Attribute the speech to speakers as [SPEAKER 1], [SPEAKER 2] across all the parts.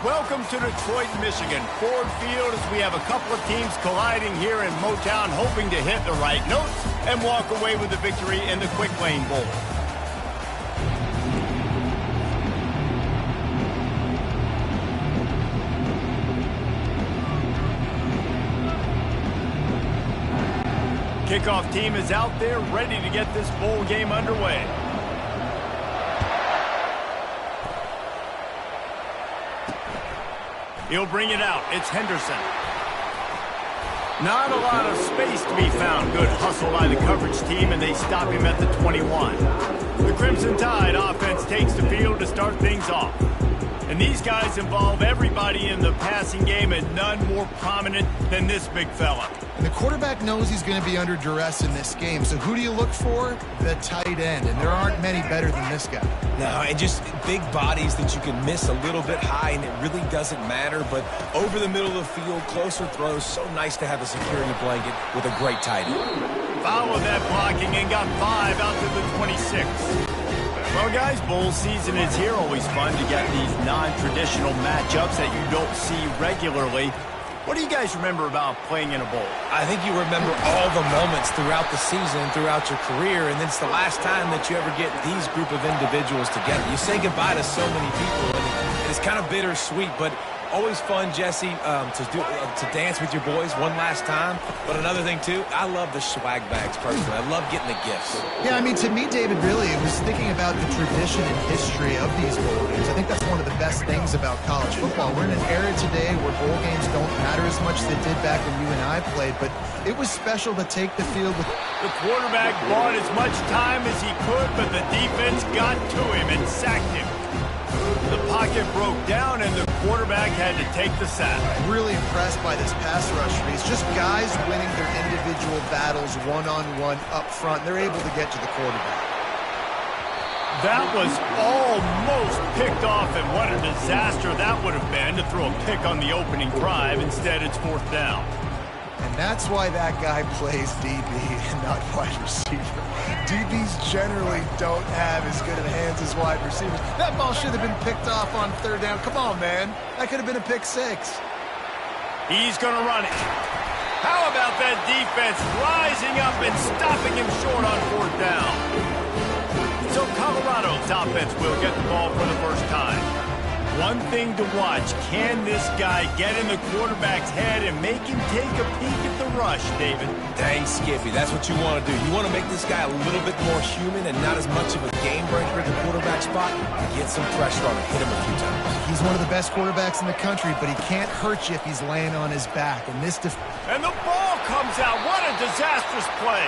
[SPEAKER 1] Welcome to Detroit, Michigan. Ford Field as we have a couple of teams colliding here in Motown, hoping to hit the right notes and walk away with the victory in the Quick Lane Bowl. Kickoff team is out there ready to get this bowl game underway. He'll bring it out. It's Henderson. Not a lot of space to be found. Good hustle by the coverage team, and they stop him at the 21. The Crimson Tide offense takes the field to start things off. And these guys involve everybody in the passing game, and none more prominent than this big fella.
[SPEAKER 2] And the quarterback knows he's going to be under duress in this game. So who do you look for? The tight end. And there aren't many better than this guy.
[SPEAKER 3] No, and just big bodies that you can miss a little bit high, and it really doesn't matter. But over the middle of the field, closer throws, so nice to have a security blanket with a great tight end.
[SPEAKER 1] Followed that blocking and got 5 out to the 26. Well, guys, bowl season is here. Always fun to get these non-traditional matchups that you don't see regularly. What do you guys remember about playing in a bowl?
[SPEAKER 3] I think you remember all the moments throughout the season, throughout your career, and it's the last time that you ever get these group of individuals together. You say goodbye to so many people, and it's kind of bittersweet, but always fun, Jesse, to dance with your boys one last time. But another thing, too, I love the swag bags, personally. I love getting the gifts.
[SPEAKER 2] Yeah, I mean, to me, David, really, it was thinking about the tradition and history of these bowl games. I think that's one of the best things about college football. We're in an era today where bowl games don't matter as much as they did back when you and I played, but it was special to take the field with...
[SPEAKER 1] The quarterback bought as much time as he could, but the defense got to him and sacked him. The pocket broke down, and the quarterback had to take the sack.
[SPEAKER 2] Really impressed by this pass rusher. It's just guys winning their individual battles one-on-one up front. They're able to get to the quarterback.
[SPEAKER 1] That was almost picked off, and what a disaster that would have been to throw a pick on the opening drive. Instead, it's 4th down.
[SPEAKER 2] And that's why that guy plays DB and not wide receiver. DBs generally don't have as good of hands as wide receivers. That ball should have been picked off on 3rd down. Come on, man. That could have been a pick 6.
[SPEAKER 1] He's going to run it. How about that defense rising up and stopping him short on 4th down? So Colorado's offense will get the ball for the first time. One thing to watch, can this guy get in the quarterback's head and make him take a peek at the rush, David?
[SPEAKER 3] Dang, Skippy, that's what you want to do. You want to make this guy a little bit more human and not as much of a game breaker at the quarterback spot. Get some pressure on him, hit him a few times.
[SPEAKER 2] He's one of the best quarterbacks in the country, but he can't hurt you if he's laying on his back. And
[SPEAKER 1] and the ball comes out. What a disastrous play.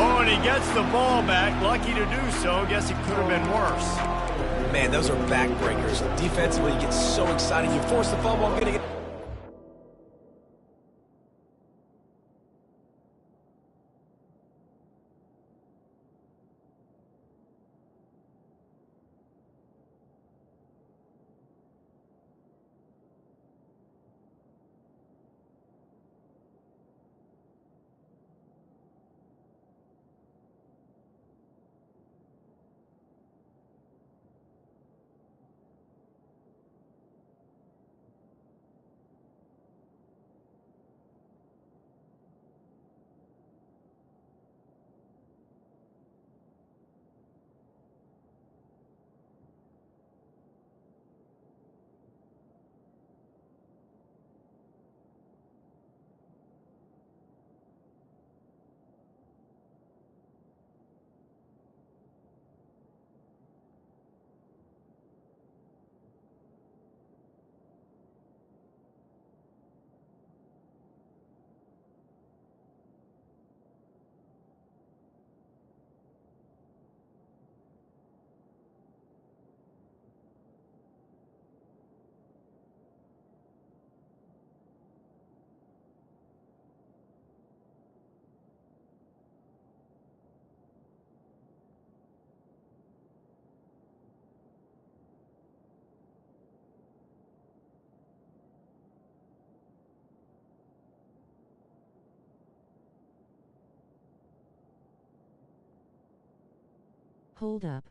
[SPEAKER 1] Oh, and he gets the ball back. Lucky to do so. Guess it could have been worse.
[SPEAKER 3] Man, those are backbreakers. Defensively, you get so excited. You force the fumble. I'm going to get...
[SPEAKER 4] Hold up.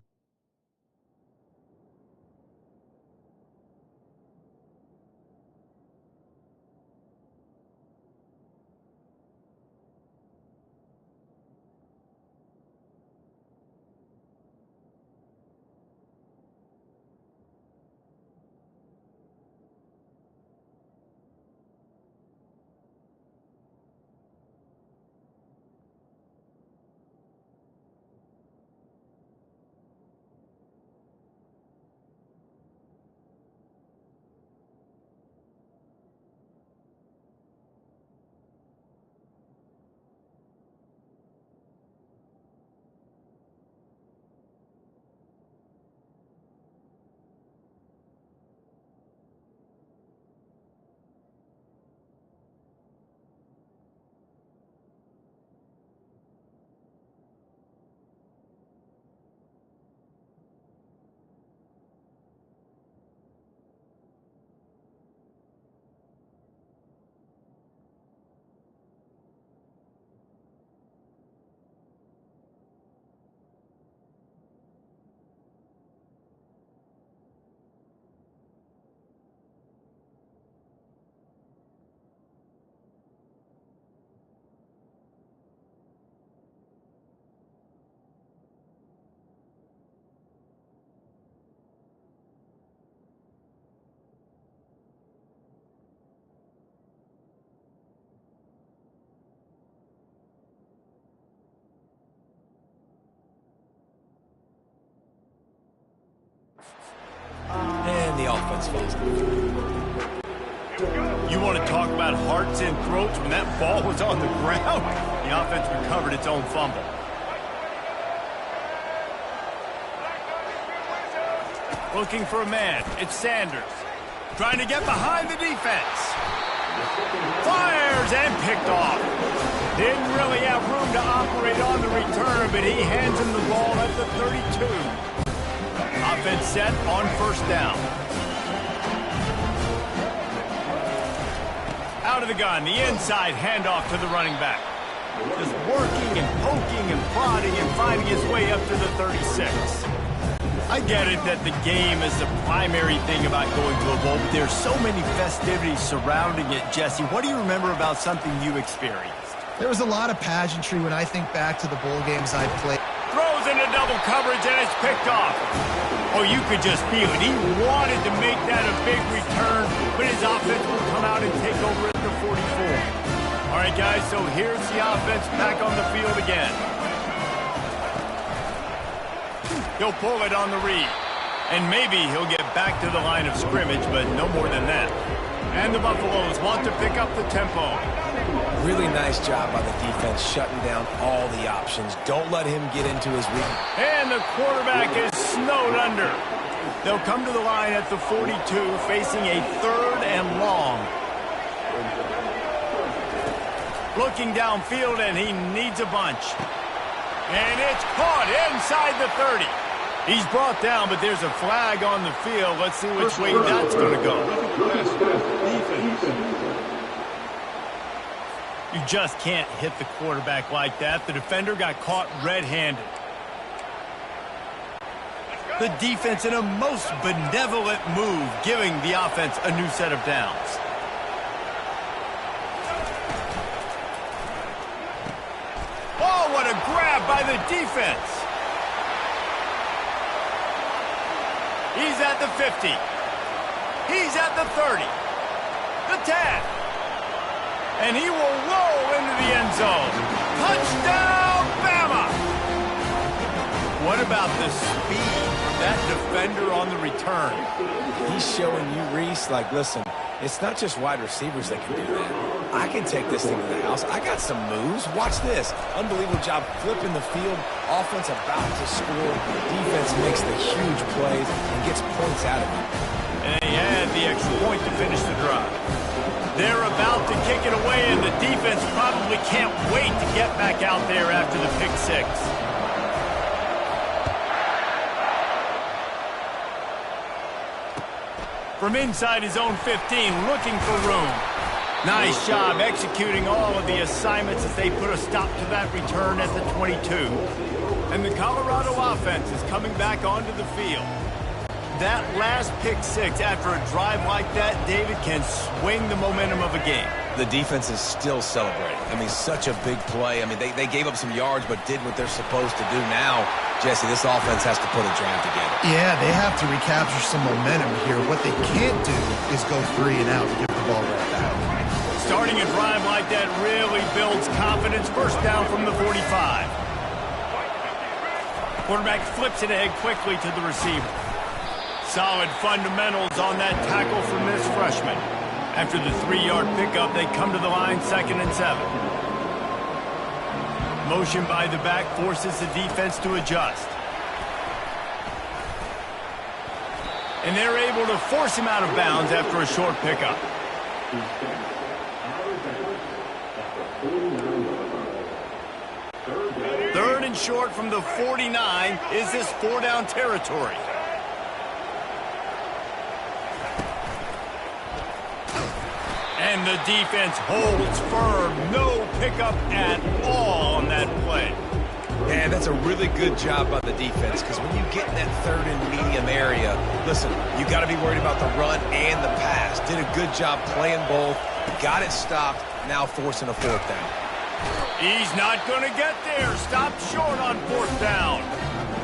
[SPEAKER 3] defense faced him.
[SPEAKER 1] You want to talk about hearts and throats when that ball was on the ground? The offense recovered its own fumble. Looking for a man. It's Sanders. Trying to get behind the defense. Fires and picked off. Didn't really have room to operate on the return, but he hands him the ball at the 32. Offense set on first down. Out of the gun, the inside handoff to the running back. Just working and poking and prodding and finding his way up to the 36. I get it that the game is the primary thing about going to a bowl, but there's so many festivities surrounding it. Jesse, what do you remember about something you experienced?
[SPEAKER 2] There was a lot of pageantry when I think back to the bowl games I played.
[SPEAKER 1] Throws into double coverage and it's picked off. Oh, you could just feel it. He wanted to make that a big return, but his offense will come out and take over at the 44. All right, guys, so here's the offense back on the field again. He'll pull it on the read. And maybe he'll get back to the line of scrimmage, but no more than that. And the Buffaloes want to pick up the tempo.
[SPEAKER 3] Really nice job by the defense shutting down all the options. Don't let him get into his weak.
[SPEAKER 1] And the quarterback is snowed under. They'll come to the line at the 42, facing a 3rd and long. Looking downfield, and he needs a bunch. And it's caught inside the 30. He's brought down, but there's a flag on the field. Let's see which way that's going to go. You just can't hit the quarterback like that. The defender got caught red-handed. The defense in a most benevolent move, giving the offense a new set of downs. Oh, what a grab by the defense. He's at the 50. He's at the 30. The 10. And he will roll into the end zone. Touchdown, Bama! What about the speed of that defender on the return?
[SPEAKER 3] He's showing you, Reese, like, listen, it's not just wide receivers that can do that. I can take this thing to the house. I got some moves. Watch this. Unbelievable job flipping the field. Offense about to score. Defense makes the huge plays and gets points out of it.
[SPEAKER 1] And he had the extra point to finish the drive. They're about to kick it away, and the defense probably can't wait to get back out there after the pick six. From inside his own 15, looking for room. Nice job executing all of the assignments as they put a stop to that return at the 22. And the Colorado offense is coming back onto the field. That last pick six after a drive like that, David, can swing the momentum of a game.
[SPEAKER 3] The defense is still celebrating. I mean, such a big play. I mean, they gave up some yards but did what they're supposed to do. Now, Jesse, this offense has to put a drive together.
[SPEAKER 2] Yeah, they have to recapture some momentum here. What they can't do is go 3 and out and give the ball right back.
[SPEAKER 1] Starting a drive like that really builds confidence. First down from the 45. Quarterback flips it ahead quickly to the receiver. Solid fundamentals on that tackle from this freshman. After the 3-yard pickup, they come to the line 2nd and 7. Motion by the back forces the defense to adjust. And they're able to force him out of bounds after a short pickup. Third and short from the 49. Is this 4-down territory? And the defense holds firm. No pickup at all on that play.
[SPEAKER 3] And that's a really good job by the defense, because when you get in that 3rd and medium area, listen, you got to be worried about the run and the pass. Did a good job playing both. Got it stopped. Now forcing a 4th down.
[SPEAKER 1] He's not going to get there. Stopped short on 4th down.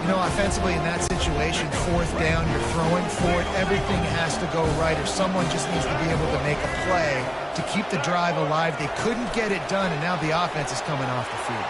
[SPEAKER 2] You know, offensively in that situation, 4th down, you're throwing for it. Everything has to go right, or someone just needs to be able to make a play to keep the drive alive. They couldn't get it done, and now the offense is coming off the field.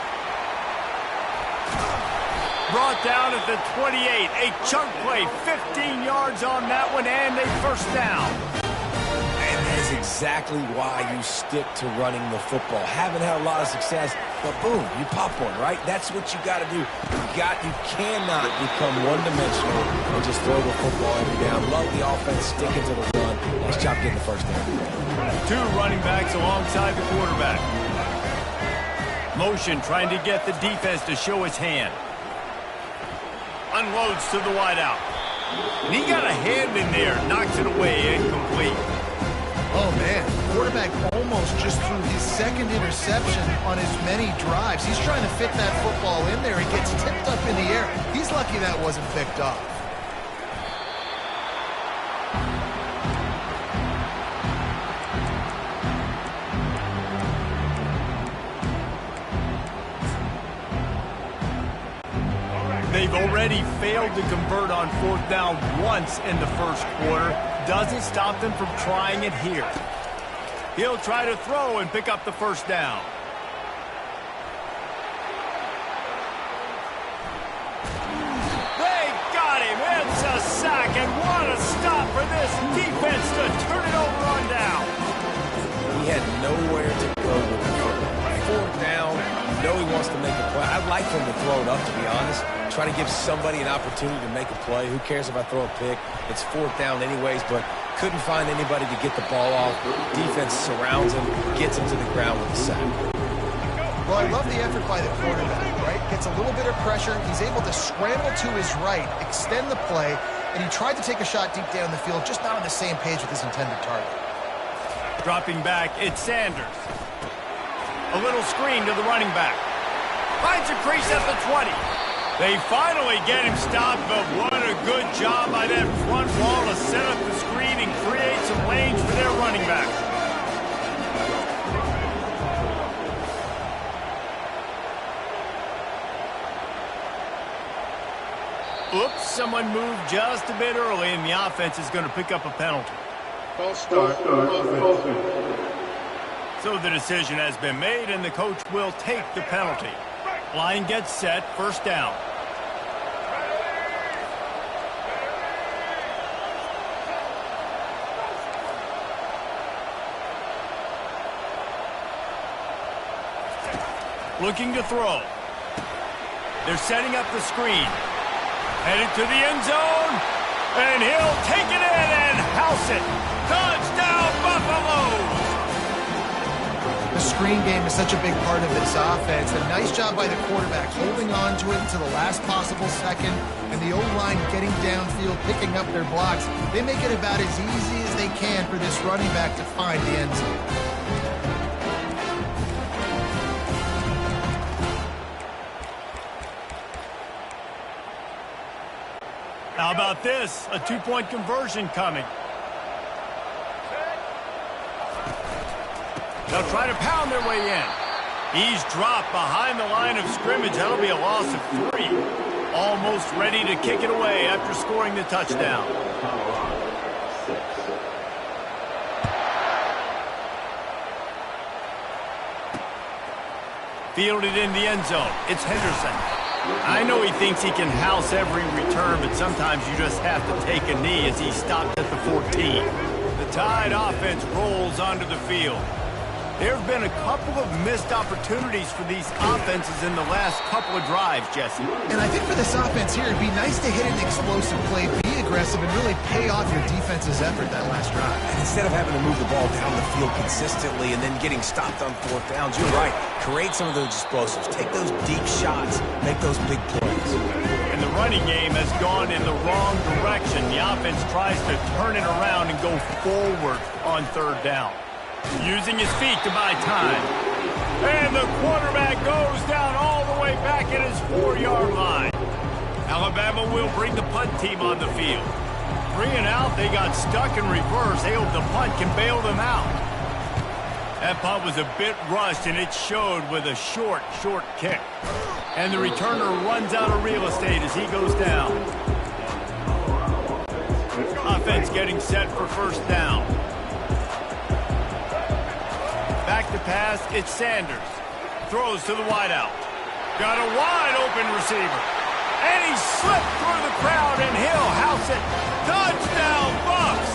[SPEAKER 1] Brought down at the 28. A chunk play, 15 yards on that one, and a first down.
[SPEAKER 3] And that is exactly why you stick to running the football. Haven't had a lot of success, but boom, you pop one, right? That's what you got to do. You cannot become one-dimensional and just throw the football every down. Love the offense, sticking to the run. Nice job getting the first down.
[SPEAKER 1] Two running backs alongside the quarterback. Motion trying to get the defense to show his hand. Unloads to the wideout. And he got a hand in there, knocks it away, incomplete.
[SPEAKER 2] Oh, man. Quarterback almost just threw his second interception on as many drives. He's trying to fit that football in there. It gets tipped up in the air. He's lucky that wasn't picked off.
[SPEAKER 1] They've already failed to convert on fourth down once in the first quarter. Doesn't stop them from trying it here. He'll try to throw and pick up the first down. They got him. It's a sack, and what a stop for this defense to turn it over on down.
[SPEAKER 3] He had nowhere to go with the football. Fourth down, you know he wants to make a play. I'd like him to throw it up, to be honest. Try to give somebody an opportunity to make a play. Who cares if I throw a pick? It's fourth down anyways, but couldn't find anybody to get the ball off. Defense surrounds him, gets him to the ground with a sack.
[SPEAKER 2] Well, I love the effort by the quarterback, right? Gets a little bit of pressure. He's able to scramble to his right, extend the play, and he tried to take a shot deep down the field, just not on the same page with his intended target.
[SPEAKER 1] Dropping back, it's Sanders. A little screen to the running back. Finds a crease at the 20. They finally get him stopped, but what a good job by that front wall to set up the screen and create some lanes for their running back. Oops, someone moved just a bit early, and the offense is going to pick up a penalty.
[SPEAKER 4] False start.
[SPEAKER 1] So the decision has been made, and the coach will take the penalty. Line gets set, first down. Looking to throw. They're setting up the screen. Headed to the end zone, and he'll take it in and house it. Touchdown, Buffaloes!
[SPEAKER 2] The screen game is such a big part of this offense. A nice job by the quarterback holding on to it until the last possible second, and the O-line getting downfield, picking up their blocks. They make it about as easy as they can for this running back to find the end zone.
[SPEAKER 1] How about this? A two-point conversion coming. They'll try to pound their way in. He's dropped behind the line of scrimmage. That'll be a loss of 3. Almost ready to kick it away after scoring the touchdown. Fielded in the end zone. It's Henderson. I know he thinks he can house every return, but sometimes you just have to take a knee as he stopped at the 14. The Tide offense rolls onto the field. There have been a couple of missed opportunities for these offenses in the last couple of drives, Jesse.
[SPEAKER 2] And I think for this offense here, it'd be nice to hit an explosive play, be aggressive, and really pay off your defense's effort that last drive.
[SPEAKER 3] And instead of having to move the ball down the field consistently and then getting stopped on fourth downs, you're right. Create some of those explosives. Take those deep shots. Make those big plays.
[SPEAKER 1] And the running game has gone in the wrong direction. The offense tries to turn it around and go forward on third down. Using his feet to buy time. And the quarterback goes down all the way back at his 4-yard line. Alabama will bring the punt team on the field. 3 and out, they got stuck in reverse. They hope the punt can bail them out. That punt was a bit rushed, and it showed with a short kick. And the returner runs out of real estate as he goes down. Offense getting set for first down. Back to pass, it's Sanders. Throws to the wideout. Got a wide open receiver. And he slipped through the crowd, and he'll house it. Touchdown, Bucks!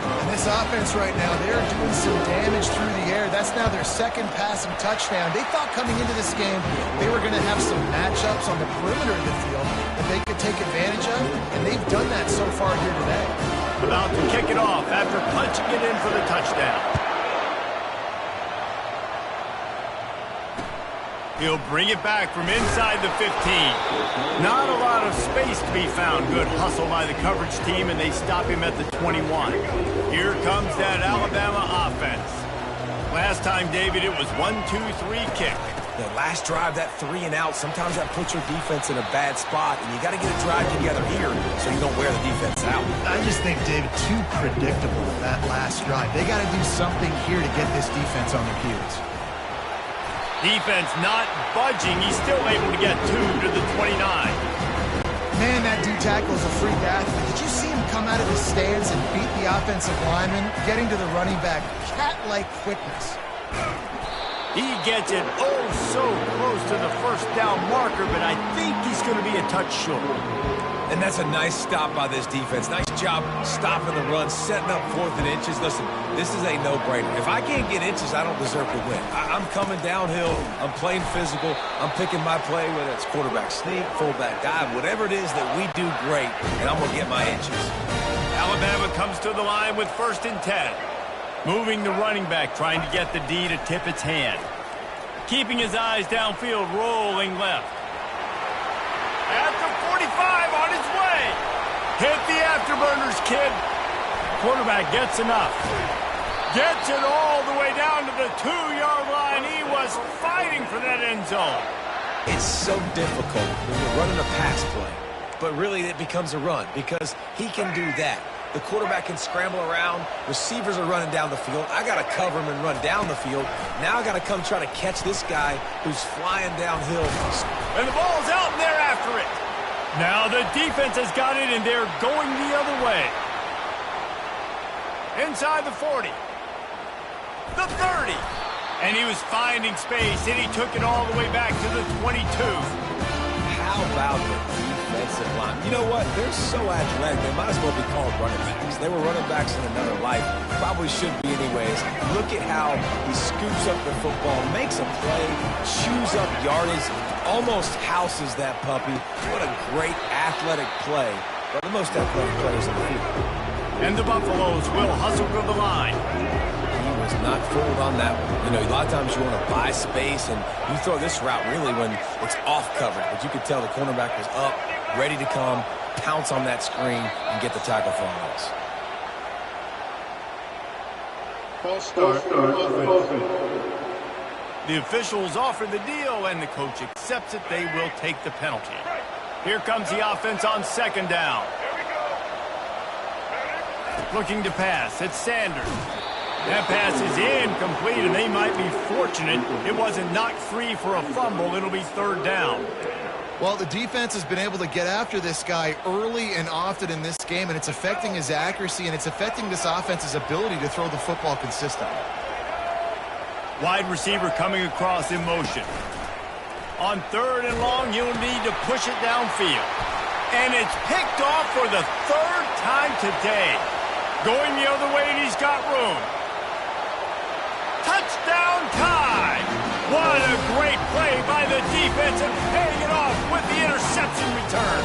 [SPEAKER 2] And this offense right now, they're doing some damage through the air. That's now their second passing touchdown. They thought coming into this game they were going to have some matchups on the perimeter of the field that they could take advantage of, and they've done that so far here today.
[SPEAKER 1] About to kick it off after punching it in for the touchdown. He'll bring it back from inside the 15. Not a lot of space to be found. Good hustle by the coverage team, and they stop him at the 21. Here comes that Alabama offense. Last time, David, it was 1-2-3 kick.
[SPEAKER 3] The last drive, that 3 and out, sometimes that puts your defense in a bad spot, and you got to get a drive together here so you don't wear the defense out.
[SPEAKER 2] I just think, David, too predictable that last drive. They got to do something here to get this defense on their heels.
[SPEAKER 1] Defense not budging. He's still able to get 2 to the 29.
[SPEAKER 2] Man, that D-tackle is a freak athlete. Did you see him come out of his stance and beat the offensive lineman, getting to the running back? Cat-like quickness.
[SPEAKER 1] He gets it oh so close to the first down marker, but I think he's going to be a touch short.
[SPEAKER 3] And that's a nice stop by this defense. Nice job stopping the run, setting up 4th and inches. Listen, this is a no-brainer. If I can't get inches, I don't deserve to win. I'm coming downhill. I'm playing physical. I'm picking my play, whether it's quarterback sneak, fullback dive, whatever it is that we do great, and I'm going to get my inches.
[SPEAKER 1] Alabama comes to the line with 1st and 10. Moving the running back, trying to get the D to tip its hand. Keeping his eyes downfield, rolling left. At the 45, on his way. Hit the afterburners, kid. Quarterback gets enough. Gets it all the way down to the 2-yard line. He was fighting for that end zone.
[SPEAKER 3] It's so difficult when you're running a pass play, but really it becomes a run because he can do that. The quarterback can scramble around. Receivers are running down the field. I got to cover him and run down the field. Now I got to come try to catch this guy who's flying downhill.
[SPEAKER 1] And the ball's out, and they're after it. Now the defense has got it, and they're going the other way. Inside the 40. The 30. And he was finding space, and he took it all the way back to the 22.
[SPEAKER 3] How about the defensive line? You know what? They're so athletic, they might as well be called running backs. They were running backs in another life. Probably should be anyways. Look at how he scoops up the football, makes a play, chews up yardage, almost houses that puppy. What a great athletic play. One of the most athletic players in the field.
[SPEAKER 1] And the Buffaloes will hustle to the line.
[SPEAKER 3] He was not fooled on that one. You know, a lot of times you want to buy space, and you throw this route really when it's off coverage. But you could tell the cornerback was up, ready to come, pounce on that screen, and get the tackle for a loss.
[SPEAKER 1] The officials offer the deal, and the coach accepts it. They will take the penalty. Here comes the offense on 2nd down. Looking to pass. It's Sanders. That pass is incomplete, and they might be fortunate it wasn't knocked free for a fumble. It'll be 3rd down.
[SPEAKER 2] Well, the defense has been able to get after this guy early and often in this game, and it's affecting his accuracy, and it's affecting this offense's ability to throw the football consistently.
[SPEAKER 1] Wide receiver coming across in motion. On 3rd and long, you'll need to push it downfield. And it's picked off for the 3rd time today. Going the other way, and he's got room. Touchdown tie! What a great play by the defense and paying it off with the interception return.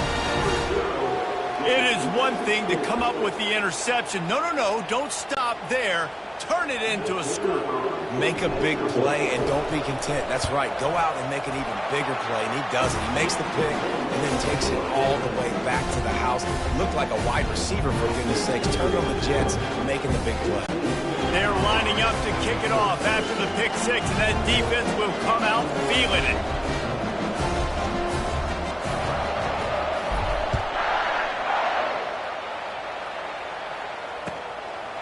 [SPEAKER 1] It is one thing to come up with the interception. No, don't stop there. Turn it into a score.
[SPEAKER 3] Make a big play and don't be content. That's right. Go out and make an even bigger play, and he does it. He makes the pick and then takes it all the way back to the house. Looked like a wide receiver, for goodness sakes. Turn on the Jets, making the big play.
[SPEAKER 1] They're lining up to kick it off after the pick 6, and that defense will come out feeling it.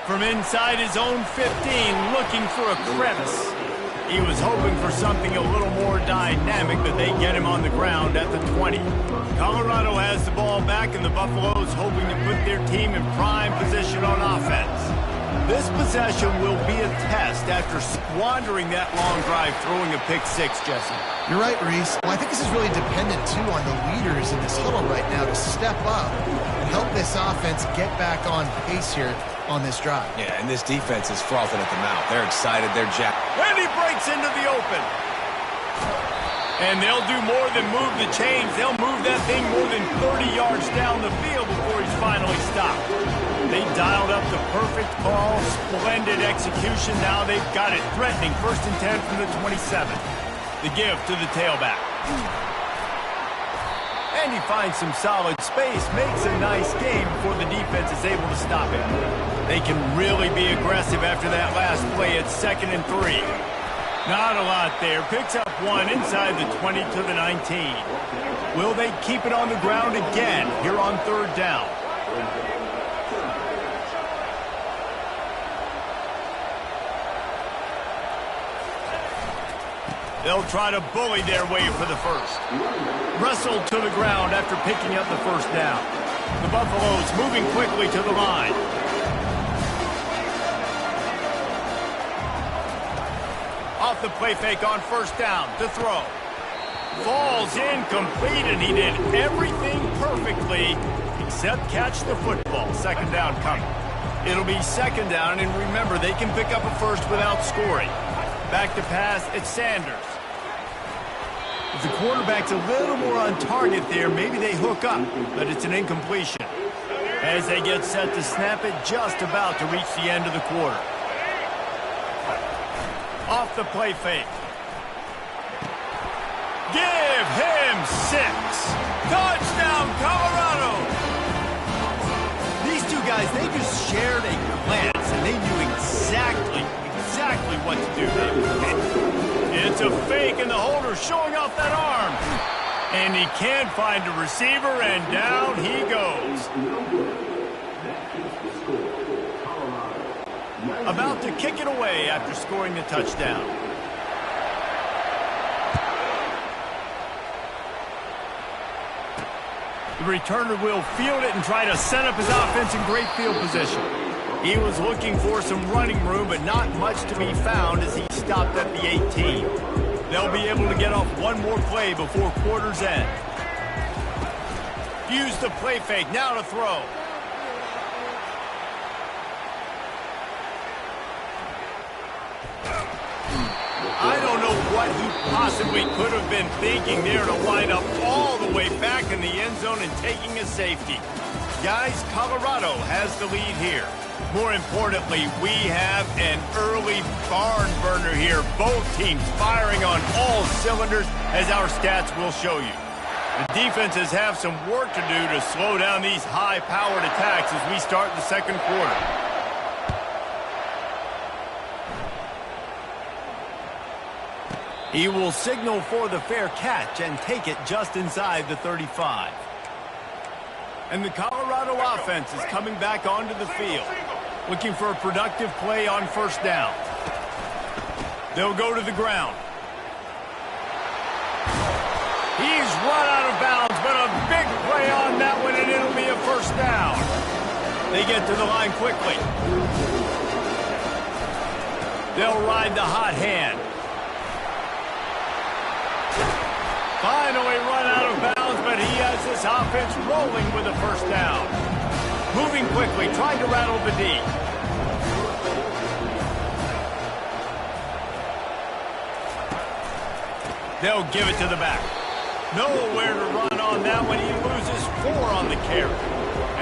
[SPEAKER 1] From inside his own 15, looking for a crevice. He was hoping for something a little more dynamic, but they get him on the ground at the 20. Colorado has the ball back, and the Buffaloes hoping to put their team in prime position on offense. This possession will be a test after squandering that long drive throwing a pick six, Jesse.
[SPEAKER 2] You're right, Reese. Well, I think this is really dependent, too, on the leaders in this huddle right now to step up and help this offense get back on pace here on this drive.
[SPEAKER 3] Yeah, and this defense is frothing at the mouth. They're excited. They're jacked.
[SPEAKER 1] And he breaks into the open. And they'll do more than move the chains. They'll move that thing more than 30 yards down the field before he's finally stopped. They dialed up the perfect call, splendid execution. Now they've got it threatening. 1st and 10 from the 27. The give to the tailback. And he finds some solid space, makes a nice game before the defense is able to stop it. They can really be aggressive after that last play. It's 2nd and 3. Not a lot there. Picks up one inside the 20 to the 19. Will they keep it on the ground again here on 3rd down? They'll try to bully their way for the first. Wrestled to the ground after picking up the 1st down. The Buffaloes moving quickly to the line. Off the play fake on 1st down to throw. Falls incomplete, and he did everything perfectly except catch the football. 2nd down coming. It'll be 2nd down, and remember, they can pick up a first without scoring. Back to pass, it's Sanders. If the quarterback's a little more on target there, maybe they hook up, but it's an incompletion. As they get set to snap it, just about to reach the end of the quarter. Off the play fake. Give him 6. Touchdown, Colorado! These two guys, they just shared a glance, and they knew exactly what to do there. It's a fake, and the holder showing off that arm. And he can't find a receiver, and down he goes. About to kick it away after scoring the touchdown. The returner will field it and try to set up his offense in great field position. He was looking for some running room, but not much to be found as he stopped at the 18. They'll be able to get off one more play before quarter's end. Use the play fake, now to throw. I don't know what he possibly could have been thinking there to line up all the way back in the end zone and taking a safety. Guys, Colorado has the lead here. More importantly, we have an early barn burner here. Both teams firing on all cylinders, as our stats will show you. The defenses have some work to do to slow down these high-powered attacks as we start the 2nd quarter. He will signal for the fair catch and take it just inside the 35. And the Colorado offense is coming back onto the field, looking for a productive play on 1st down. They'll go to the ground. He's run out of bounds, but a big play on that one, and it'll be a 1st down. They get to the line quickly. They'll ride the hot hand. Finally run out of bounds, but he has this offense rolling with a 1st down. Moving quickly, trying to rattle the D. They'll give it to the back. Nowhere to run on that one. He loses 4 on the carry.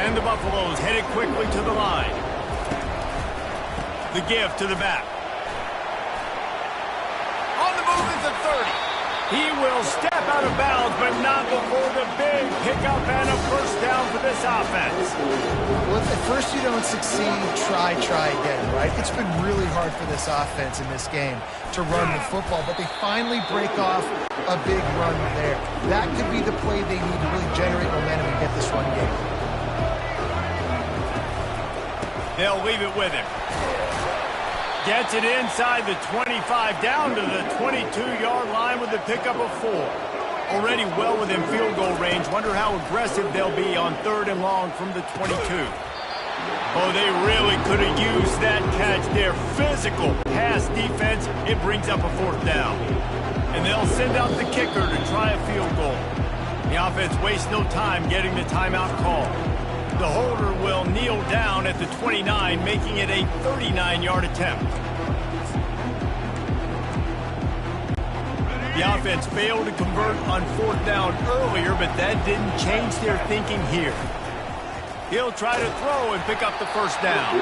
[SPEAKER 1] And the Buffaloes headed quickly to the line. The give to the back. On the move is the 30. He will step out of bounds, but not before the big pickup and a 1st down for this offense.
[SPEAKER 2] Well, if at first you don't succeed, try again, right? It's been really hard for this offense in this game to run the football, but they finally break off a big run there. That could be the play they need to really generate momentum and get this run game.
[SPEAKER 1] They'll leave it with him. Gets it inside the 25, down to the 22-yard line with the pickup of 4. Already well within field goal range. Wonder how aggressive they'll be on 3rd and long from the 22. Oh, they really could have used that catch there. Physical pass defense. It brings up a 4th down. And they'll send out the kicker to try a field goal. The offense wastes no time getting the timeout call. The holder will kneel down at the 29, making it a 39-yard attempt. The offense failed to convert on 4th down earlier, but that didn't change their thinking here. He'll try to throw and pick up the 1st down.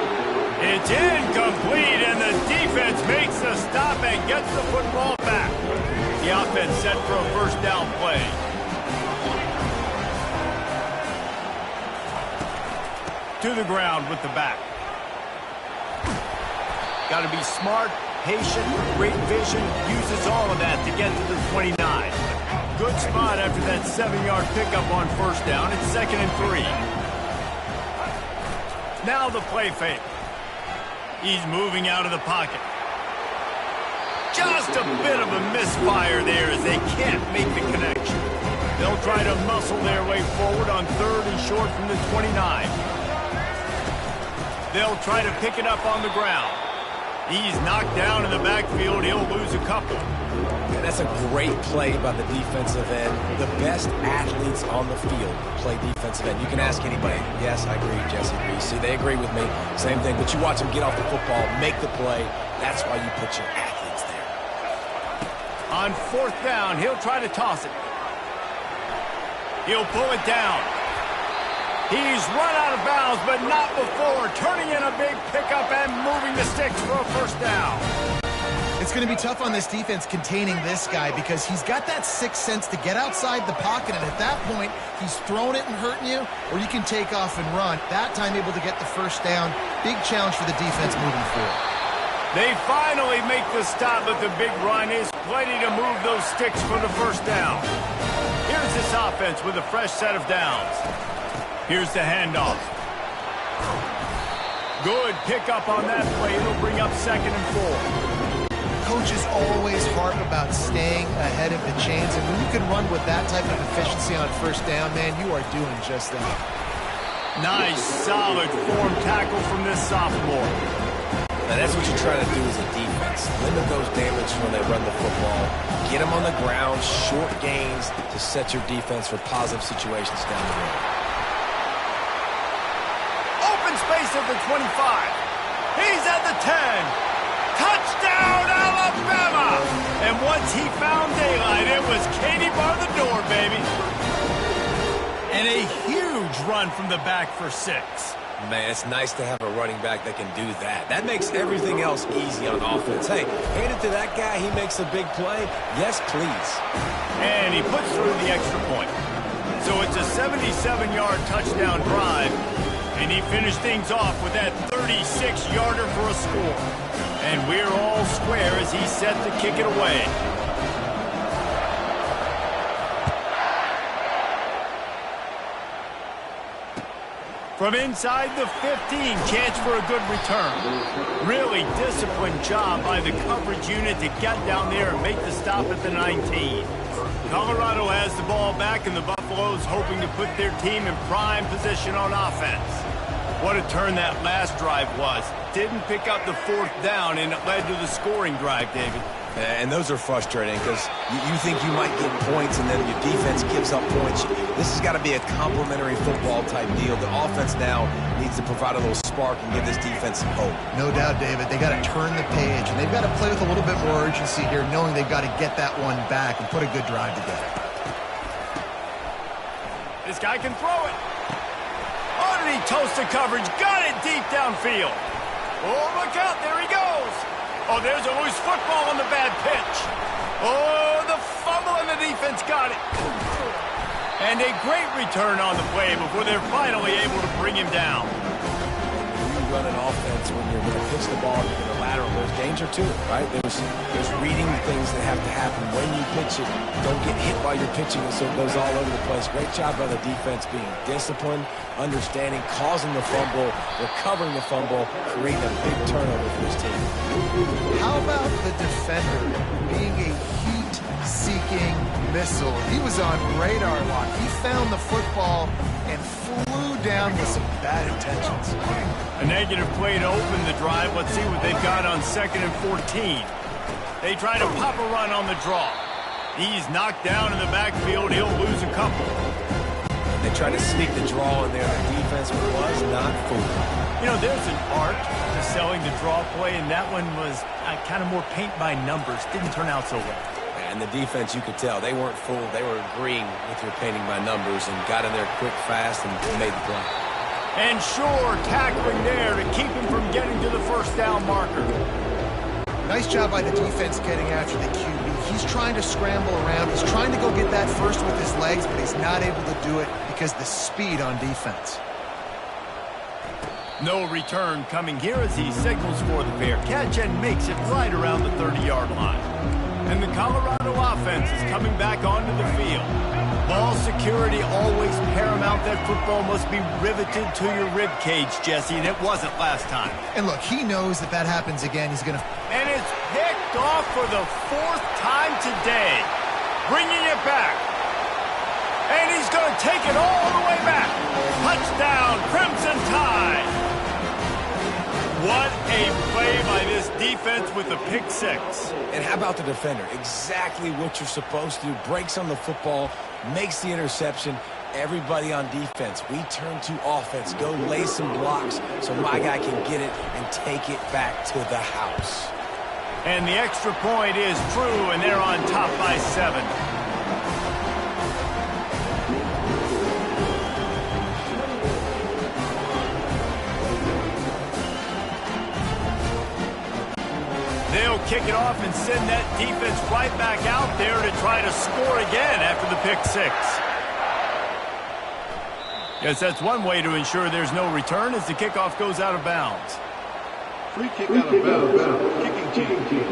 [SPEAKER 1] It's incomplete, and the defense makes the stop and gets the football back. The offense set for a 1st down play. To the ground with the back. Got to be smart, patient, great vision. Uses all of that to get to the 29. Good spot after that 7-yard pickup on 1st down. It's 2nd and 3. Now the play fake. He's moving out of the pocket. Just a bit of a misfire there as they can't make the connection. They'll try to muscle their way forward on 3rd and short from the 29. They'll try to pick it up on the ground. He's knocked down in the backfield. He'll lose a couple.
[SPEAKER 3] And that's a great play by the defensive end. The best athletes on the field play defensive end. You can ask anybody. Yes, I agree. Jesse agrees. See, they agree with me. Same thing. But you watch them get off the football, make the play. That's why you put your athletes there.
[SPEAKER 1] On 4th down, he'll try to toss it. He'll pull it down. He's run out of bounds, but not before turning in a big pickup and moving the sticks for a 1st down.
[SPEAKER 2] It's going to be tough on this defense containing this guy because he's got that 6th sense to get outside the pocket, and at that point, he's throwing it and hurting you, or you can take off and run. That time able to get the 1st down. Big challenge for the defense moving forward.
[SPEAKER 1] They finally make the stop, but the big run is plenty to move those sticks for the 1st down. Here's this offense with a fresh set of downs. Here's the handoff. Good pickup on that play. It'll bring up 2nd and 4.
[SPEAKER 2] Coaches always harp about staying ahead of the chains, and when you can run with that type of efficiency on 1st down, man, you are doing just that.
[SPEAKER 1] Nice, solid form tackle from this sophomore.
[SPEAKER 3] Now that's what you try to do as a defense. Limit those damage when they run the football. Get them on the ground, short gains to set your defense for positive situations down the road.
[SPEAKER 1] Space at the 25. He's at the 10. Touchdown, Alabama! And once he found daylight, it was Katie bar the door, baby. And a huge run from the back for 6.
[SPEAKER 3] Man, it's nice to have a running back that can do that. That makes everything else easy on offense. Hey, hand it to that guy. He makes a big play. Yes, please.
[SPEAKER 1] And he puts through the extra point. So it's a 77-yard touchdown drive. And he finished things off with that 36-yarder for a score. And we're all square as he's set to kick it away. From inside the 15, chance for a good return. Really disciplined job by the coverage unit to get down there and make the stop at the 19. Colorado has the ball back, and the Buffaloes hoping to put their team in prime position on offense. What a turn that last drive was. Didn't pick up the 4th down, and it led to the scoring drive, David.
[SPEAKER 3] And those are frustrating because you think you might get points, and then your defense gives up points. This has got to be a complementary football type deal. The offense now needs to provide a little spark and give this defense some hope.
[SPEAKER 2] No doubt, David. They got to turn the page, and they've got to play with a little bit more urgency here, knowing they've got to get that one back and put a good drive together.
[SPEAKER 1] This guy can throw it. Underneath toasted coverage, got it deep downfield. Oh, look out, there he goes. Oh, there's a loose football on the bad pitch. Oh, the fumble, and the defense got it. And a great return on the play before they're finally able to bring him down.
[SPEAKER 3] You run an offense when you're going to pitch the ball, you're going to lateral. There's danger to it, right? There's reading things that have to happen when you pitch it. Don't get hit while you're pitching it, so it goes all over the place. Great job by the defense being disciplined, understanding, causing the fumble, recovering the fumble, creating a big turnover for his team.
[SPEAKER 2] How about the defender being a heat-seeking missile? He was on radar lock. He found the football and flew down with some bad intentions.
[SPEAKER 1] A negative play to open the drive. Let's see what they've got on 2nd and 14. They try to pop a run on the draw. He's knocked down in the backfield. He'll lose a couple.
[SPEAKER 3] They tried to sneak the draw in there. The defense was not fooled.
[SPEAKER 1] You know, there's an art to selling the draw play, and that one was kind of more paint by numbers. Didn't turn out so well.
[SPEAKER 3] And the defense, you could tell, they weren't fooled. They were agreeing with your painting by numbers and got in there quick, fast, and made the play.
[SPEAKER 1] And sure, tackling there to keep him from getting to the first down marker.
[SPEAKER 2] Nice job by the defense getting after the QB. He's trying to scramble around. He's trying to go get that first with his legs, but he's not able to do it because of the speed on defense.
[SPEAKER 1] No return coming here as he signals for the fair catch and makes it right around the 30-yard line. And the Colorado offense is coming back onto the field. Ball security always paramount. That football must be riveted to your rib cage, Jesse, and it wasn't last time.
[SPEAKER 2] And look, he knows that that happens again. He's going to...
[SPEAKER 1] And it's picked off for the 4th time today. Bringing it back. And he's going to take it all the way back. Touchdown, Crimson Tide. What a play by this defense with the pick 6.
[SPEAKER 3] And how about the defender? Exactly what you're supposed to do. Breaks on the football, makes the interception. Everybody on defense, we turn to offense. Go lay some blocks so my guy can get it and take it back to the house.
[SPEAKER 1] And the extra point is true, and they're on top by 7. They'll kick it off and send that defense right back out there to try to score again after the pick 6. Guess that's one way to ensure there's no return as the kickoff goes out of bounds.
[SPEAKER 4] Free kick out of bounds. Kicking team.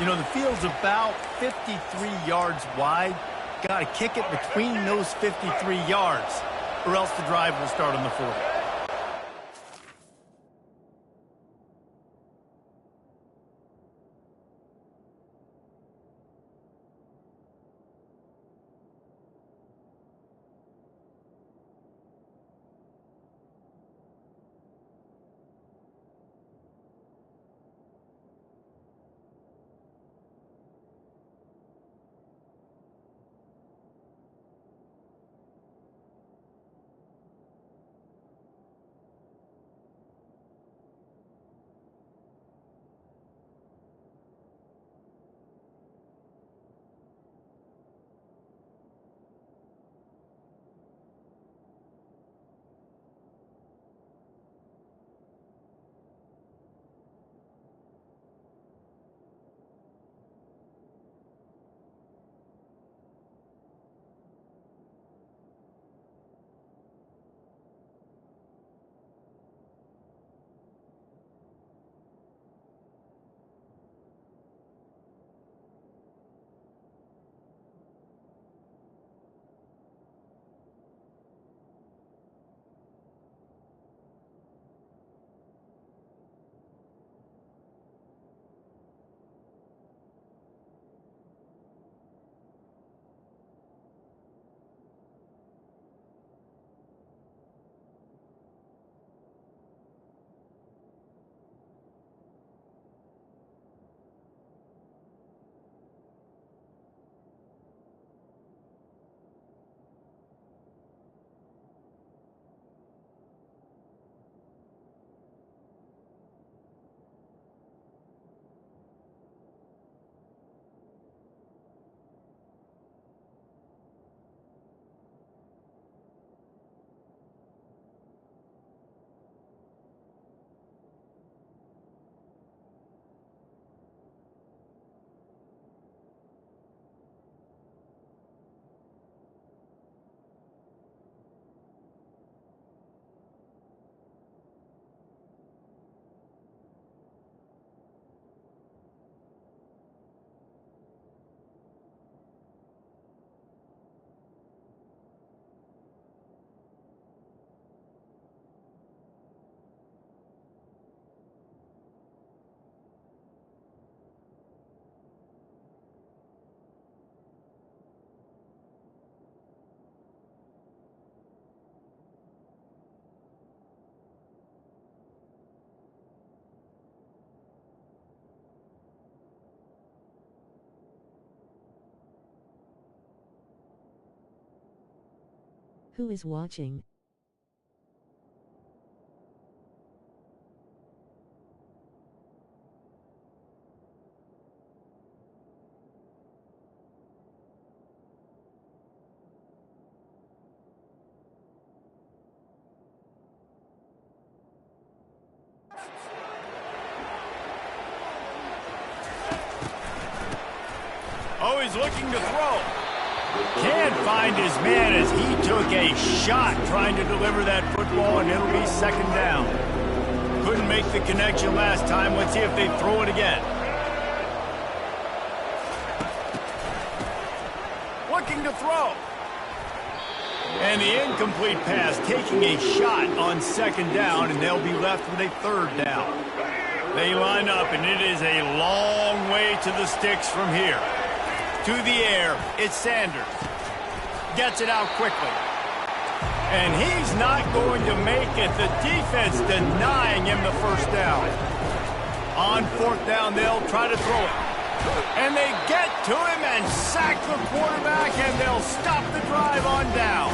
[SPEAKER 1] You know, the field's about 53 yards wide. Got to kick it between those 53 yards, or else the drive will start on the 40.
[SPEAKER 5] Who is watching?
[SPEAKER 1] Oh, he's looking to throw. Can't find his man as he took a shot trying to deliver that football, and it'll be second down. Couldn't make the connection last time. Let's see if they throw it again. Looking to throw. And the incomplete pass, taking a shot on second down, and they'll be left with a third down. They line up, and it is a long way to the sticks from here. To the air, it's Sanders. Gets it out quickly. And he's not going to make it. The defense denying him the first down. On fourth down, they'll try to throw it. And they get to him and sack the quarterback, and they'll stop the drive on down.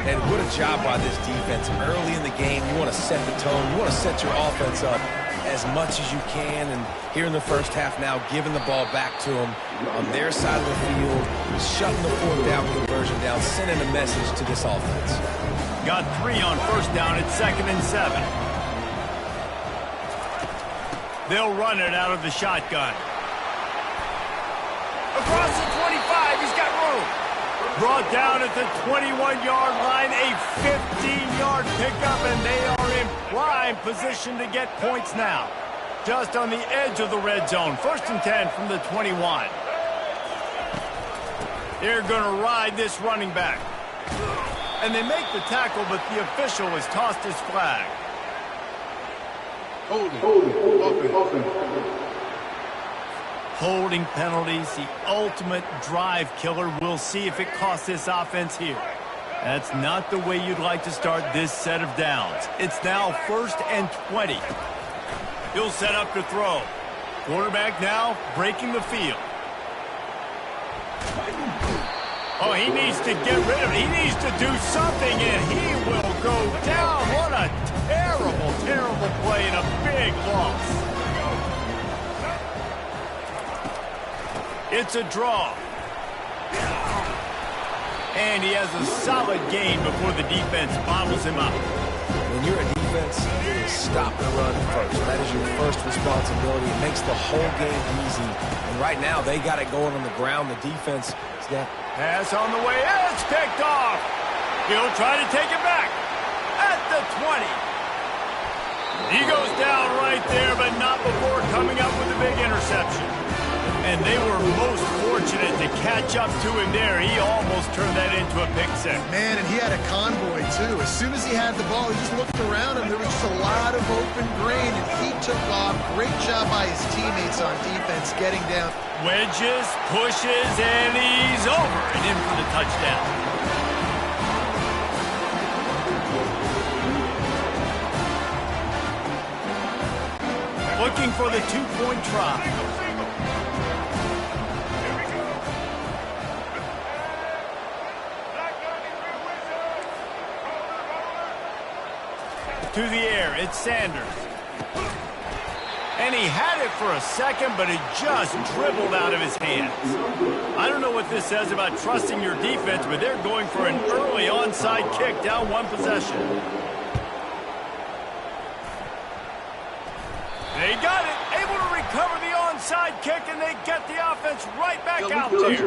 [SPEAKER 3] And what a job by this defense. Early in the game, you want to set the tone. You want to set your offense up as much as you can. And here in the first half now, giving the ball back to them on their side of the field, shutting the fourth down conversion down, sending a message to this offense.
[SPEAKER 1] Got 3 on first down at 2nd and 7. They'll run it out of the shotgun. Across the 25, he's got room. Brought down at the 21-yard line, a 15-yard pickup, and they are in prime position to get points now. Just on the edge of the red zone. 1st and 10 from the 21. They're going to ride this running back. And they make the tackle, but the official has tossed his flag. Holding penalties, the ultimate drive killer. We'll see if it costs this offense here. That's not the way you'd like to start this set of downs. It's now 1st and 20. He'll set up to throw. Quarterback now breaking the field. Oh, he needs to get rid of it. He needs to do something, and he will go down. What a terrible, terrible play and a big loss. It's a draw. And he has a solid gain before the defense bottles him up.
[SPEAKER 3] When you're a defense, it is stop the run first. That is your first responsibility. It makes the whole game easy. And right now, they got it going on the ground. The defense is got...
[SPEAKER 1] Pass on the way. It's picked off. He'll try to take it back at the 20. He goes down right there, but not before coming up with a big interception. And they were most fortunate to catch up to him there. He almost turned that into a pick six.
[SPEAKER 2] Man, and he had a convoy, too. As soon as he had the ball, he just looked around him. There was just a lot of open grain, and he took off. Great job by his teammates on defense getting down.
[SPEAKER 1] Wedges, pushes, and he's over and in for the touchdown. Looking for the two-point try. To the air, it's Sanders. And he had it for a second, but it just dribbled out of his hands. I don't know what this says about trusting your defense, but they're going for an early onside kick down one possession. They got it, able to recover the onside kick, and they get the offense right back out there.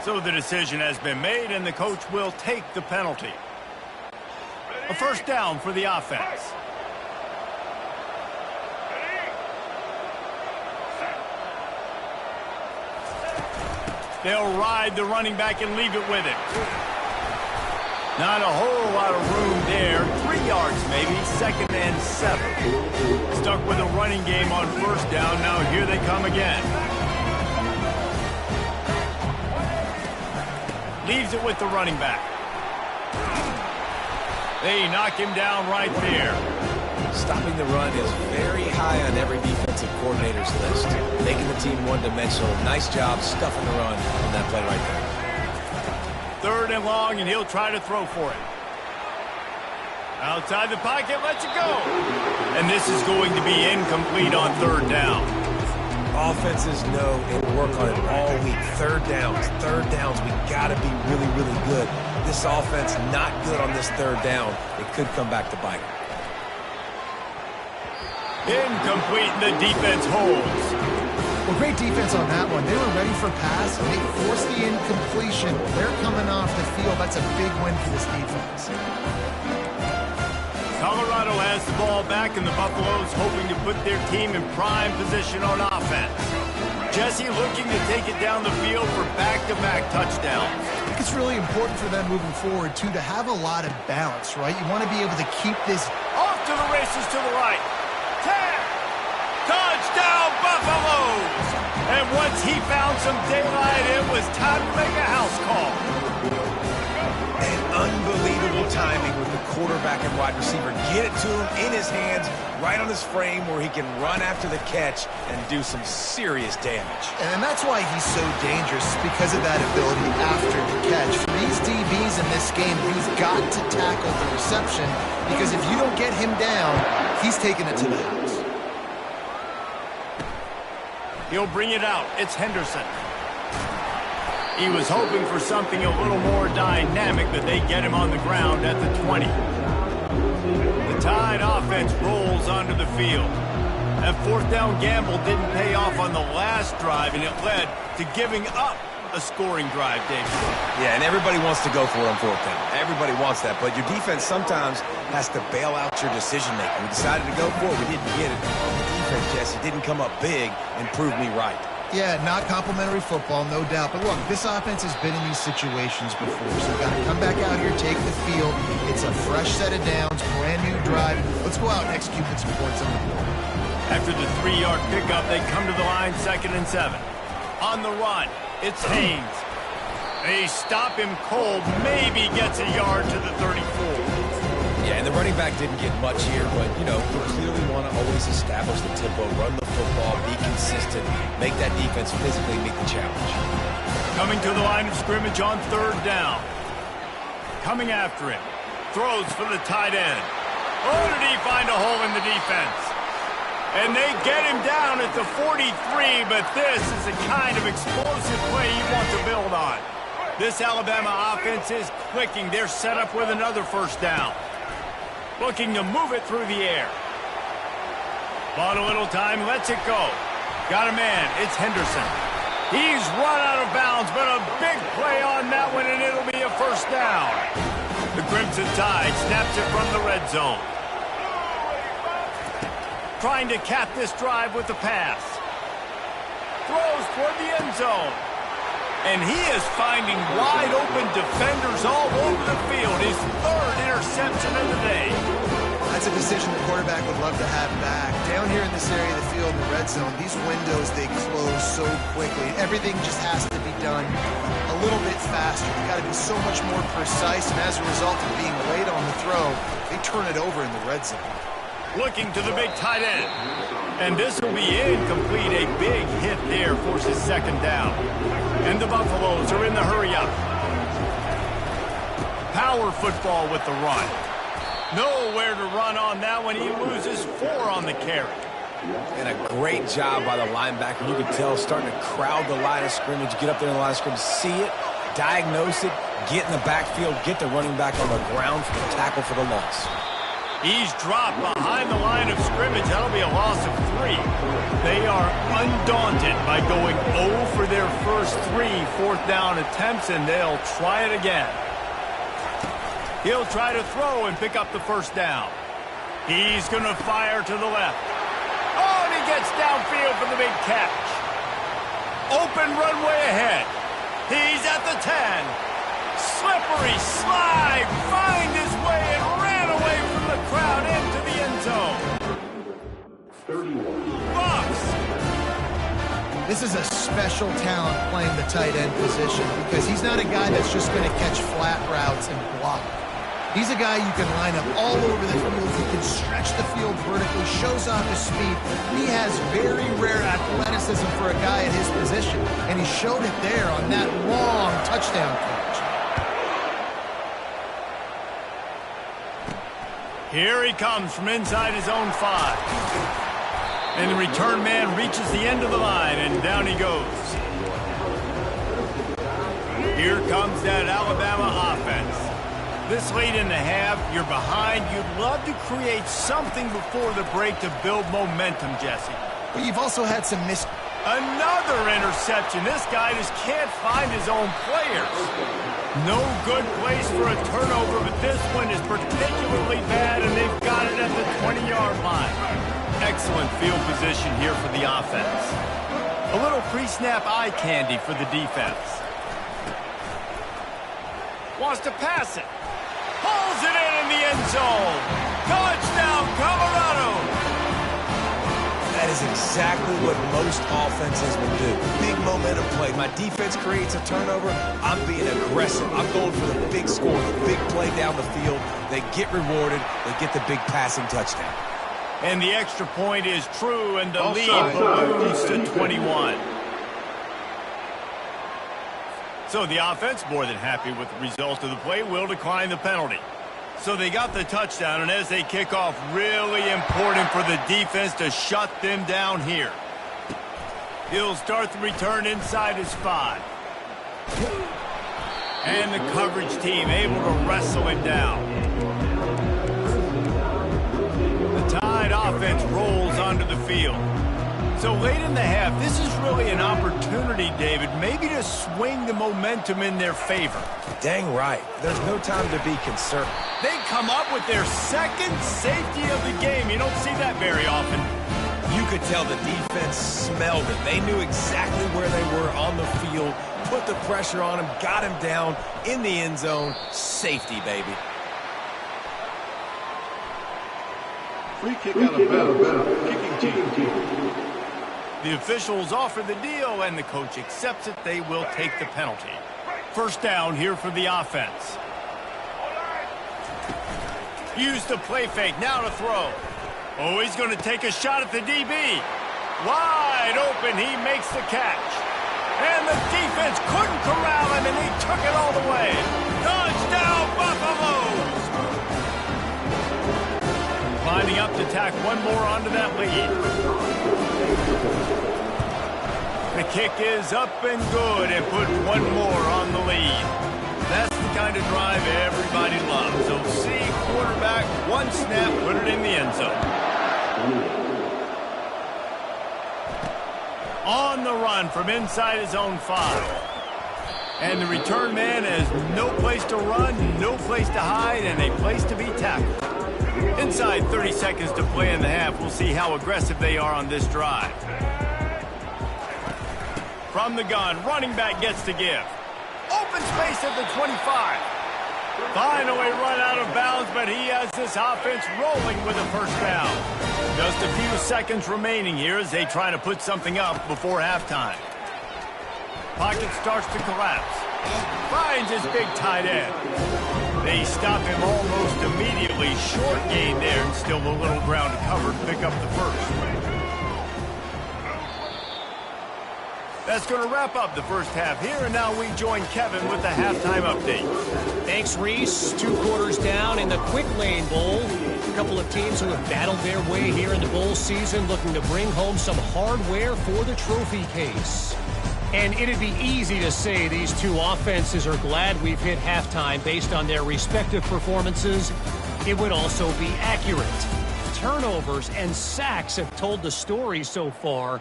[SPEAKER 1] So the decision has been made, and the coach will take the penalty. A first down for the offense. They'll ride the running back and leave it with him. Not a whole lot of room there. 3 yards maybe, 2nd and 7. Stuck with a running game on first down. Now here they come again. Leaves it with the running back. They knock him down right there.
[SPEAKER 3] Stopping the run is very high on every defensive coordinator's list. Making the team one-dimensional. Nice job stuffing the run on that play right there.
[SPEAKER 1] 3rd and long, and he'll try to throw for it. Outside the pocket, lets it go. And this is going to be incomplete on 3rd down.
[SPEAKER 3] Offenses know and work on it all week. Third downs. We got to be really, really good. This offense not good on this 3rd down. It could come back to bite.
[SPEAKER 1] Incomplete, and the defense holds.
[SPEAKER 2] Well, great defense on that one. They were ready for pass, and they forced the incompletion. They're coming off the field. That's a big win for this defense.
[SPEAKER 1] Colorado has the ball back, and the Buffaloes hoping to put their team in prime position on offense. Jesse looking to take it down the field for back-to-back touchdowns.
[SPEAKER 2] I think it's really important for them moving forward, too, to have a lot of balance, right? You want to be able to keep this.
[SPEAKER 1] Off to the races to the right. 10. Touchdown, Buffaloes! And once he found some daylight, it was time to make a house call.
[SPEAKER 3] And unbelievable timing with the quarterback and wide receiver. Get it to him in his hands, right on his frame where he can run after the catch and do some serious damage.
[SPEAKER 2] And that's why he's so dangerous, because of that ability after the catch. For these DBs in this game, he's got to tackle the reception, because if you don't get him down, he's taking it to the house.
[SPEAKER 1] He'll bring it out. It's Henderson. He was hoping for something a little more dynamic, but they get him on the ground at the 20. The Tide offense rolls onto the field. That 4th down gamble didn't pay off on the last drive, and it led to giving up a scoring drive, Dave.
[SPEAKER 3] Yeah, and everybody wants to go for it on 4th down. Everybody wants that, but your defense sometimes has to bail out your decision-making. We decided to go for it. We didn't get it. The defense, Jesse, didn't come up big and prove me right.
[SPEAKER 2] Yeah, not complimentary football, no doubt. But look, this offense has been in these situations before, so we've got to come back out here, take the field. It's a fresh set of downs, brand new drive. Let's go out and execute with some points on the board.
[SPEAKER 1] After the 3-yard pickup, they come to the line 2nd and 7. On the run, it's Haynes. They stop him cold, maybe gets a yard to the 34.
[SPEAKER 3] Yeah, and the running back didn't get much here, but, you know, you clearly want to always establish the tempo, run the football, be consistent, make that defense physically meet the challenge.
[SPEAKER 1] Coming to the line of scrimmage on 3rd down. Coming after him. Throws for the tight end. Oh, did he find a hole in the defense? And they get him down at the 43, but this is the kind of explosive play you want to build on. This Alabama offense is clicking. They're set up with another 1st down. Looking to move it through the air. Bought a little time, lets it go. Got a man, it's Henderson. He's run out of bounds, but a big play on that one, and it'll be a 1st down. The Crimson Tide snaps it from the red zone. Trying to cap this drive with the pass. Throws toward the end zone. And he is finding wide-open defenders all over the field. His 3rd interception of the day.
[SPEAKER 2] That's a decision the quarterback would love to have back. Down here in this area of the field in the red zone, these windows, they close so quickly. Everything just has to be done a little bit faster. You've got to be so much more precise, and as a result of being late on the throw, they turn it over in the red zone.
[SPEAKER 1] Looking to the big tight end. And this will be incomplete. A big hit there forces 2nd down. And the Buffaloes are in the hurry-up. Power football with the run. Nowhere to run on that one. He loses 4 on the carry.
[SPEAKER 3] And a great job by the linebacker. You can tell starting to crowd the line of scrimmage, get up there in the line of scrimmage, see it, diagnose it, get in the backfield, get the running back on the ground for the tackle for the loss.
[SPEAKER 1] He's dropped behind the line of scrimmage. That'll be a loss of 3. They are undaunted by going 0 for their first 3 4th down attempts, and they'll try it again. He'll try to throw and pick up the 1st down. He's going to fire to the left. Oh, and he gets downfield for the big catch. Open runway ahead. He's at the 10. Slippery slide. Find his way and ran away from the crowd into the end zone. 31. Bucks.
[SPEAKER 2] This is a special talent playing the tight end position, because he's not a guy that's just going to catch flat routes and block. He's a guy you can line up all over the field. He can stretch the field vertically, shows off his speed. He has very rare athleticism for a guy at his position, and he showed it there on that long touchdown catch.
[SPEAKER 1] Here he comes from inside his own 5. And the return man reaches the end of the line, and down he goes. Here comes that Alabama offense. This late in the half, you're behind. You'd love to create something before the break to build momentum, Jesse.
[SPEAKER 2] But you've also had some
[SPEAKER 1] Another interception. This guy just can't find his own players. No good place for a turnover, but this one is particularly bad, and they've got it at the 20-yard line. Excellent field position here for the offense. A little pre-snap eye candy for the defense. Wants to pass it. Pulls it in the end zone. Touchdown, Colorado.
[SPEAKER 3] That is exactly what most offenses will do. Big momentum play. My defense creates a turnover. I'm being aggressive. I'm going for the big score, the big play down the field. They get rewarded. They get the big passing touchdown.
[SPEAKER 1] And the extra point is true, and the lead balloons to 21. So the offense, more than happy with the result of the play, will decline the penalty. So they got the touchdown, and as they kick off, really important for the defense to shut them down here. He'll start the return inside his 5. And the coverage team able to wrestle him down. The Tide offense rolls onto the field. So late in the half, this is really an opportunity, David, maybe to swing the momentum in their favor.
[SPEAKER 3] Dang right. There's no time to be concerned.
[SPEAKER 1] They come up with their second safety of the game. You don't see that very often.
[SPEAKER 3] You could tell the defense smelled it. They knew exactly where they were on the field, put the pressure on him, got him down in the end zone. Safety, baby.
[SPEAKER 4] Free kick out of bounds. Kicking team.
[SPEAKER 1] The officials offer the deal, and the coach accepts it. They will take the penalty. First down here for the offense. Use the play fake. Now to throw. Oh, he's going to take a shot at the DB. Wide open. He makes the catch. And the defense couldn't corral him, and he took it all the way. Touchdown, Buffaloes! Lining up to tack one more onto that lead. The kick is up and good, and put one more on the lead. That's the kind of drive everybody loves. So see quarterback, one snap, put it in the end zone. On the run from inside his own 5. And the return man has no place to run, no place to hide, and a place to be tackled. Inside 30 seconds to play in the half. We'll see how aggressive they are on this drive. From the gun, running back gets to give. Open space at the 25. Finally run out of bounds, but he has this offense rolling with a first down. Just a few seconds remaining here as they try to put something up before halftime. Pocket starts to collapse. Finds his big tight end. They stop him almost immediately. Short gain there, and still a little ground to cover to pick up the first. That's going to wrap up the first half here, and now we join Kevin with the halftime update.
[SPEAKER 5] Thanks, Reese. 2 quarters down in the Quick Lane Bowl. A couple of teams who have battled their way here in the bowl season, looking to bring home some hardware for the trophy case. And it'd be easy to say these two offenses are glad we've hit halftime based on their respective performances. It would also be accurate. Turnovers and sacks have told the story so far.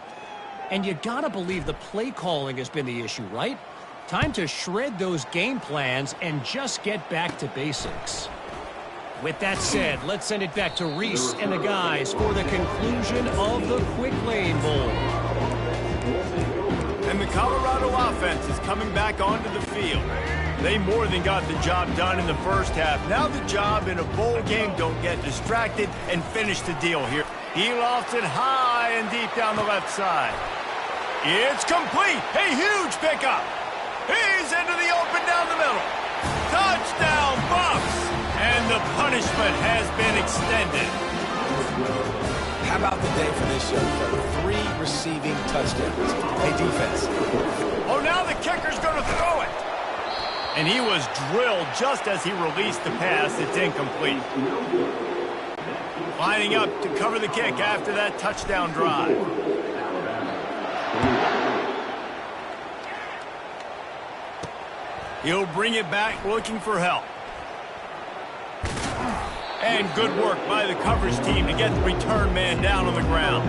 [SPEAKER 5] And you gotta believe the play calling has been the issue, right? Time to shred those game plans and just get back to basics. With that said, let's send it back to Reese and the guys for the conclusion of the Quick Lane Bowl.
[SPEAKER 1] And the Colorado offense is coming back onto the field. They more than got the job done in the first half. Now the job in a bowl game, don't get distracted and finish the deal here. He lofts it high and deep down the left side. It's complete. A huge pickup. He's into the open down the middle. Touchdown, Buffs. And the punishment has been extended.
[SPEAKER 3] How about the day for this young fella? 3 receiving touchdowns. Hey, defense.
[SPEAKER 1] Oh, now the kicker's going to throw it. And he was drilled just as he released the pass. It's incomplete. Lining up to cover the kick after that touchdown drive. He'll bring it back looking for help. And good work by the coverage team to get the return man down on the ground.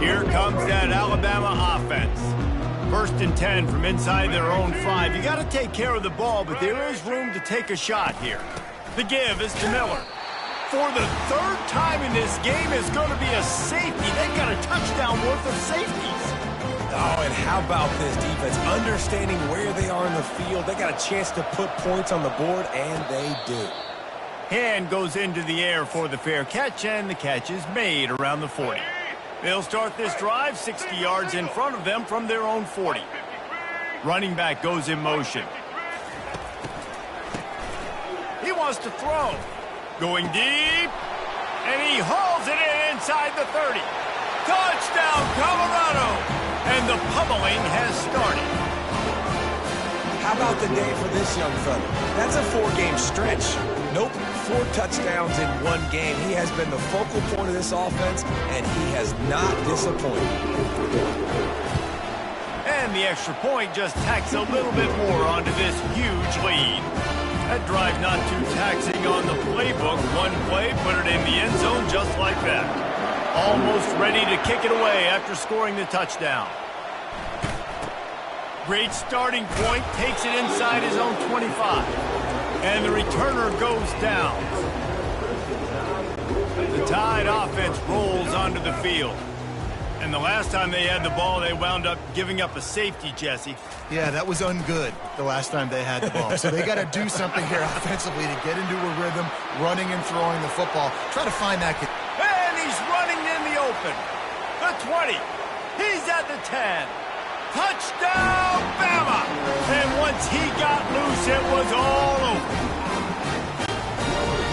[SPEAKER 1] Here comes that Alabama offense. 1st and 10 from inside their own 5. You got to take care of the ball, but there is room to take a shot here. The give is to Miller. For the 3rd time in this game is going to be a safety. They've got a touchdown worth of safeties.
[SPEAKER 3] Oh, and how about this defense? Understanding where they are in the field. They got a chance to put points on the board, and they do.
[SPEAKER 1] Hand goes into the air for the fair catch, and the catch is made around the 40. They'll start this drive 60 yards in front of them from their own 40. Running back goes in motion. He wants to throw. Going deep, and he hauls it in inside the 30. Touchdown, Colorado! And the pummeling has started.
[SPEAKER 3] How about the day for this young fella? That's a 4-game stretch. Nope, 4 touchdowns in 1 game. He has been the focal point of this offense, and he has not disappointed.
[SPEAKER 1] And the extra point just tacks a little bit more onto this huge lead. That drive not too taxing on the playbook. 1 play, put it in the end zone just like that. Almost ready to kick it away after scoring the touchdown. Great starting point, takes it inside his own 25. And the returner goes down. The Tide offense rolls onto the field. And the last time they had the ball, they wound up giving up a safety, Jesse.
[SPEAKER 2] Yeah, that was ungood the last time they had the ball. So they got to do something here offensively to get into a rhythm, running and throwing the football. Try to find that kid.
[SPEAKER 1] And he's running in the open. The 20. He's at the 10. Touchdown, Bama! And once he got loose, it was all over.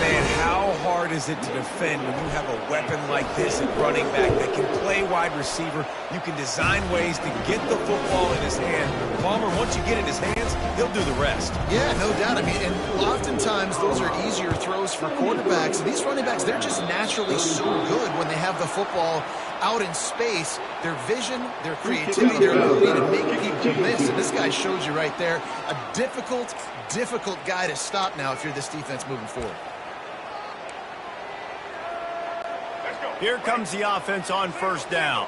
[SPEAKER 3] Man, how hard is it to defend when you have a weapon like this at running back that can play wide receiver? You can design ways to get the football in his hand. Palmer, once you get it in his hands, he'll do the rest.
[SPEAKER 2] Yeah, no doubt. I mean, and oftentimes those are easier throws for quarterbacks. And these running backs, they're just naturally so good when they have the football out in space. Their vision, their creativity, their ability to make people miss. And this guy showed you right there, a difficult guy to stop now if you're this defense moving forward.
[SPEAKER 1] Here comes the offense on 1st down.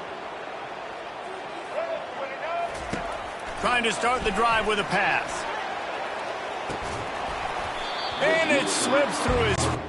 [SPEAKER 1] Trying to start the drive with a pass. And it slips through his